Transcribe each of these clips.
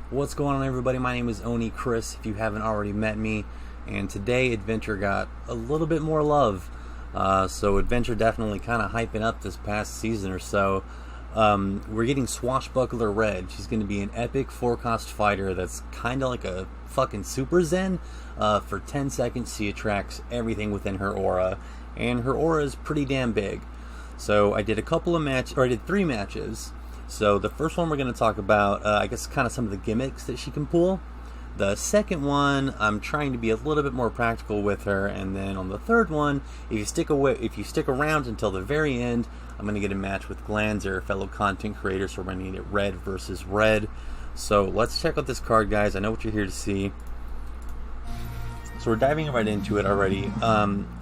What's going on, everybody? My name is OniChris, if you haven't already met me, and today Adventure got a little bit more love. So Adventure definitely kind of hyping up this past season or so. We're getting Swashbuckler Red. She's going to be an epic 4-cost fighter that's kind of like a fucking super zen. For 10 seconds she attracts everything within her aura, and her aura is pretty damn big. So I did I did 3 matches. So the first one we're going to talk about, I guess, kind of some of the gimmicks that she can pull. The second one, I'm trying to be a little bit more practical with her, and then on the third one, if you stick around until the very end, I'm going to get a match with Glanzer, fellow content creator, so we're running it Red versus Red. So let's check out this card, guys. I know what you're here to see. So we're diving right into it already.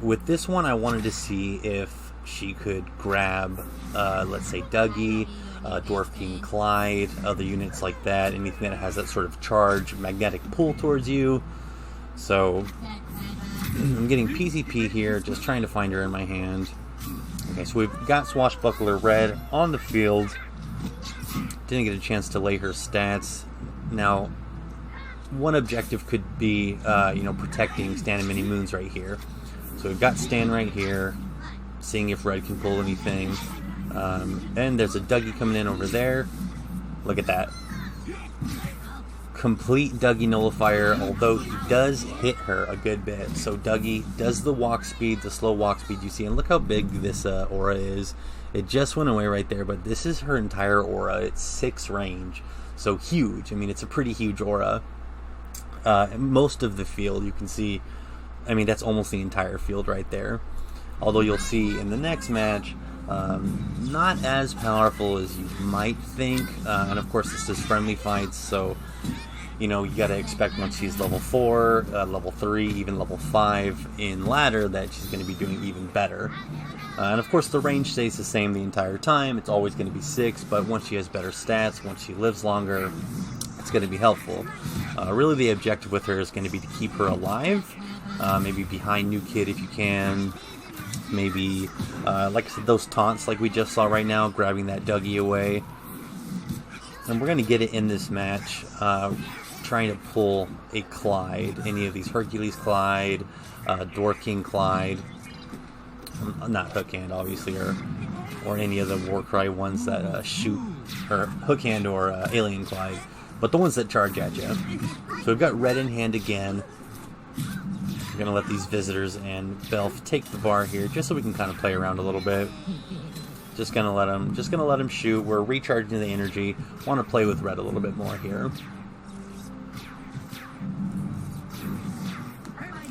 With this one, I wanted to see if she could grab, let's say, Dougie, Dwarf King Clyde, other units like that, anything that has that sort of charge, magnetic pull towards you. So I'm getting PCP here, just trying to find her in my hand. Okay, so we've got Swashbuckler Red on the field. Didn't get a chance to lay her stats. Now, one objective could be, protecting Stan and Mini Moons right here. So we've got Stan right here, seeing if Red can pull anything. And there's a Dougie coming in over there. Look at that. Complete Dougie nullifier, although he does hit her a good bit. So Dougie does the walk speed, the slow walk speed you see, and look how big this aura is. It just went away right there, but this is her entire aura. It's 6 range, so huge. I mean, it's a pretty huge aura. Most of the field, you can see, I mean, that's almost the entire field right there. Although you'll see in the next match, not as powerful as you might think, and of course this is friendly fights, so you gotta expect once she's level 4, level 3, even level 5 in ladder that she's going to be doing even better. And of course the range stays the same the entire time. It's always going to be 6, but once she has better stats, once she lives longer, it's going to be helpful. Really the objective with her is going to be to keep her alive, maybe behind New Kid if you can. Maybe, like I said, those taunts like we just saw right now, grabbing that Dougie away. And we're going to get it in this match, trying to pull a Clyde. Any of these Hercules Clyde, Dwarf King Clyde. Not Hookhand, obviously, or any of the Warcry ones that shoot, or Hookhand or Alien Clyde. But the ones that charge at you. So we've got Red in hand again. We're going to let these visitors and Belf take the bar here, just so we can kind of play around a little bit. Just going to let them shoot. We're recharging the energy. Want to play with Red a little bit more here.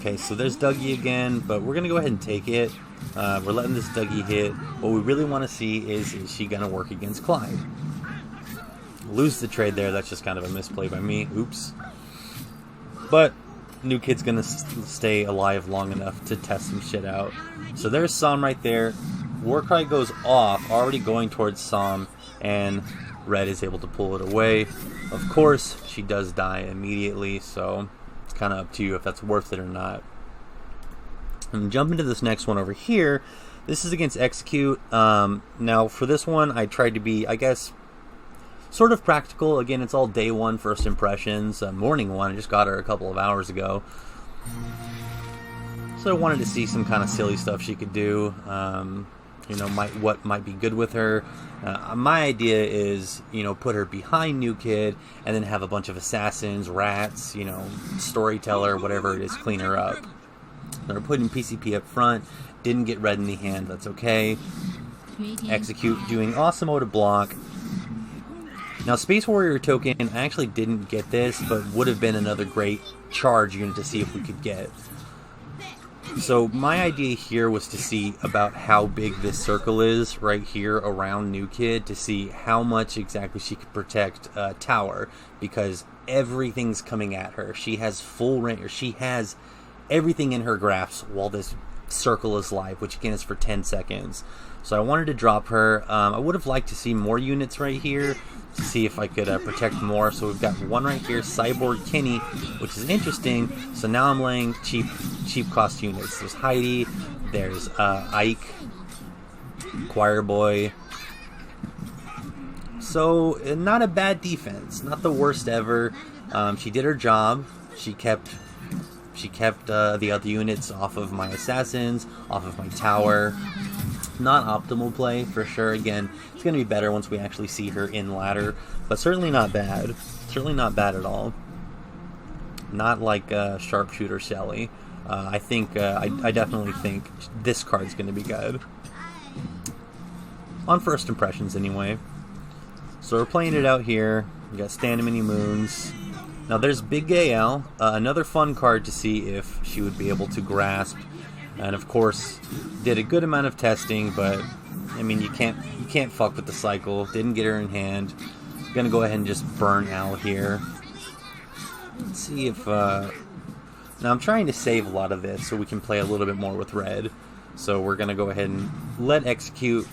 Okay, so there's Dougie again, but we're going to go ahead and take it. We're letting this Dougie hit. What we really want to see is she going to work against Clyde? Lose the trade there. That's just kind of a misplay by me. Oops. But New Kid's gonna stay alive long enough to test some shit out. So there's Sam right there. Warcry goes off, already going towards Sam, and Red is able to pull it away. Of course, she does die immediately, so it's kind of up to you if that's worth it or not. And jump into this next one over here. This is against Execute. Now, for this one, I tried to be, I guess, sort of practical. Again, it's all day 1 first impressions. Morning 1, I just got her a couple of hours ago. So I wanted to see some kind of silly stuff she could do. What might be good with her. My idea is, put her behind New Kid and then have a bunch of assassins, rats, storyteller, whatever it is, clean her up. So we're putting PCP up front. Didn't get Red in the hand. That's okay. Execute doing awesome to block. Now, Space Warrior token, I actually didn't get this, but would have been another great charge unit to see if we could get. So my idea here was to see about how big this circle is right here around New Kid, to see how much exactly she could protect Tower, because everything's coming at her. She has full range, or she has everything in her grasp while this circle is live, which again is for 10 seconds. So I wanted to drop her. I would have liked to see more units right here to see if I could protect more. So we've got one right here, Cyborg Kenny, which is interesting. So now I'm laying cheap cost units. There's Heidi, there's Ike, Choir Boy. So, not a bad defense. Not the worst ever. She did her job. She kept the other units off of my assassins, off of my tower. Not optimal play, for sure. Again, it's going to be better once we actually see her in ladder. But certainly not bad. Certainly not bad at all. Not like Sharpshooter Shelly. I definitely think this card's going to be good. On first impressions, anyway. So we're playing it out here. We got Stand Many Moons. Now there's Big Gael, another fun card to see if she would be able to grasp. And of course, did a good amount of testing, but I mean you can't fuck with the cycle. Didn't get her in hand. Gonna go ahead and just burn Al here. Let's see if now I'm trying to save a lot of this so we can play a little bit more with red. So we're gonna go ahead and let execute.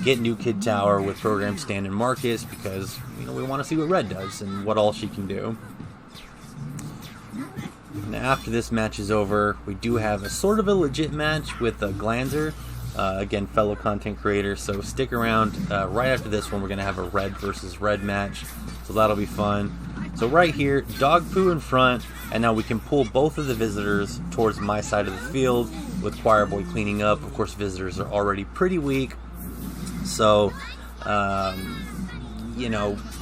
Get New Kid Tower with program Stand and Marcus because we want to see what red does and what all she can do. And after this match is over, we do have a sort of a legit match with Glanzer, again fellow content creator. So stick around. Right after this one, we're gonna have a red versus red match, so that'll be fun. So right here, Dog Poo in front, and now we can pull both of the visitors towards my side of the field with Choir Boy cleaning up. Of course, visitors are already pretty weak. So,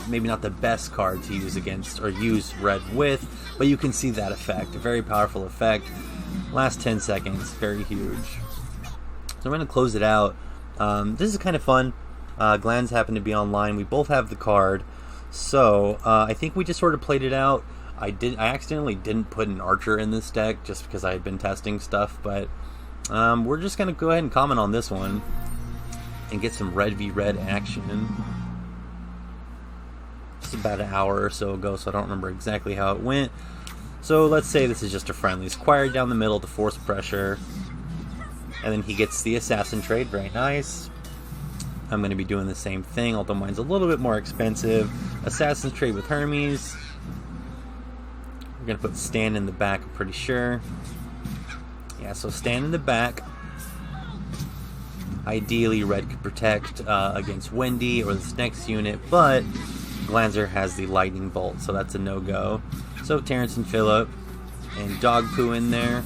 maybe not the best card to use against or use red with, but you can see that effect. A very powerful effect. Last 10 seconds, very huge. So I'm going to close it out. This is kind of fun. Glands happen to be online. We both have the card. So, I think we just sort of played it out. I accidentally didn't put an archer in this deck just because I had been testing stuff, but we're just going to go ahead and comment on this one and get some red v red action. It's about an hour or so ago, so I don't remember exactly how it went. So let's say this is just a friendly. Squire down the middle to force pressure, and then he gets the assassin trade. Very nice. I'm going to be doing the same thing, although mine's a little bit more expensive. Assassin's trade with Hermes. We're going to put Stan in the back, I'm pretty sure. Yeah, so Stan in the back. Ideally, red could protect against Wendy or this next unit, but Glanzer has the lightning bolt, so that's a no-go. So Terrence and Phillip and Dog Poo in there.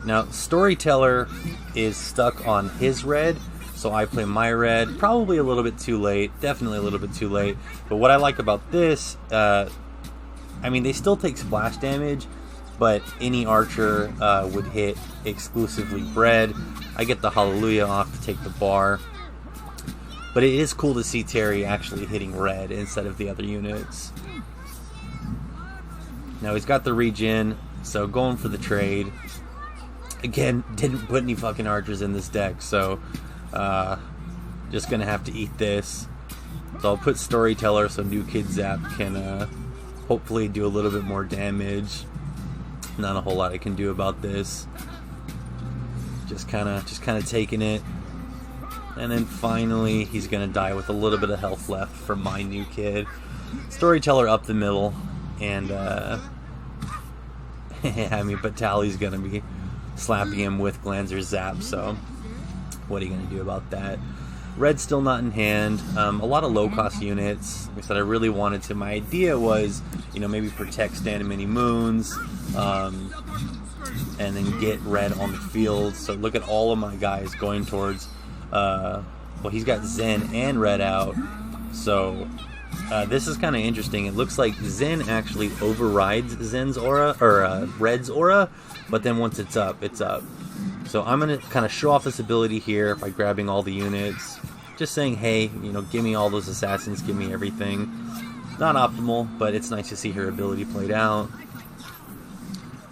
Now, Storyteller is stuck on his red, so I play my red. Probably a little bit too late, definitely a little bit too late. But what I like about this, they still take splash damage, but any archer would hit exclusively red. I get the Hallelujah off to take the bar. But it is cool to see Terry actually hitting red instead of the other units. Now he's got the regen, so going for the trade. Again, didn't put any fucking archers in this deck, so just gonna have to eat this. So I'll put Storyteller so New Kid Zap can hopefully do a little bit more damage. Not a whole lot I can do about this. Just kind of taking it. And then finally, he's going to die with a little bit of health left from my New Kid. Storyteller up the middle. And, but Tally's going to be slapping him with Glanzer's Zap. So, what are you going to do about that? Red's still not in hand. A lot of low-cost units. Like I said, I really wanted to. My idea was, maybe protect Stand and Many Moons. And then get red on the field. So look at all of my guys going towards... he's got Zen and red out. So this is kind of interesting. It looks like Zen actually overrides Zen's aura, or red's aura. But then once it's up, it's up. So I'm going to kind of show off this ability here by grabbing all the units. Just saying, hey, give me all those assassins, give me everything. Not optimal, but it's nice to see her ability played out.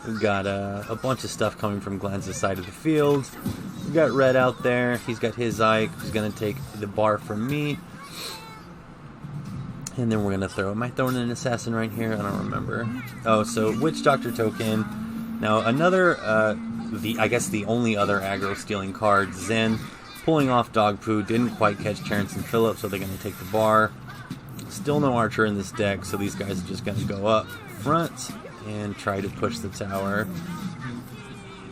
We've got a bunch of stuff coming from Glenn's side of the field. We've got red out there. He's got his Ike. He's going to take the bar from me. And then we're going to throw... Am I throwing an assassin right here? I don't remember. Oh, so Witch Doctor token. Now, another... I guess the only other aggro stealing card, Zen, pulling off Dog Poo. Didn't quite catch Terrence and Phillip, so they're going to take the bar. Still no archer in this deck, so these guys are just going to go up front and try to push the tower.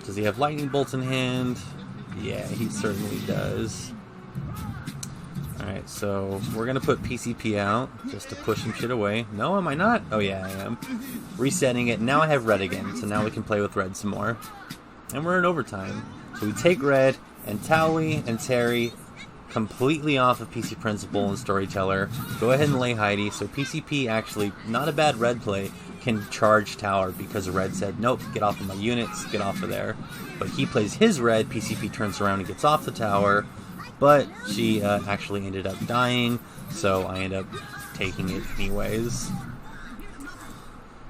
Does he have lightning bolts in hand? Yeah, he certainly does. Alright, so we're going to put PCP out just to push some shit away. No, am I not? Oh yeah, I am. Resetting it. Now I have red again, so now we can play with red some more. And we're in overtime. So we take red, and Towley and Terry completely off of PC Principal and Storyteller. Go ahead and lay Heidi. So PCP actually, not a bad red play, can charge tower because red said, nope, get off of my units, get off of there. But he plays his red, PCP turns around and gets off the tower. But she actually ended up dying, so I end up taking it anyways.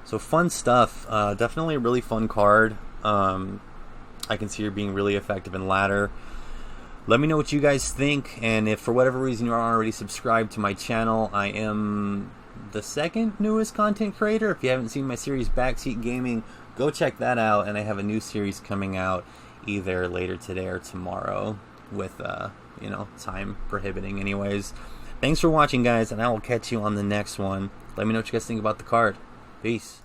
So fun stuff. Definitely a really fun card. I can see her being really effective in ladder. Let me know what you guys think, and if for whatever reason you aren't already subscribed to my channel, I am the second newest content creator. If you haven't seen my series Backseat Gaming, go check that out, and I have a new series coming out either later today or tomorrow with you know, time prohibiting anyways. Thanks for watching, guys, and I will catch you on the next one. Let me know what you guys think about the card. Peace.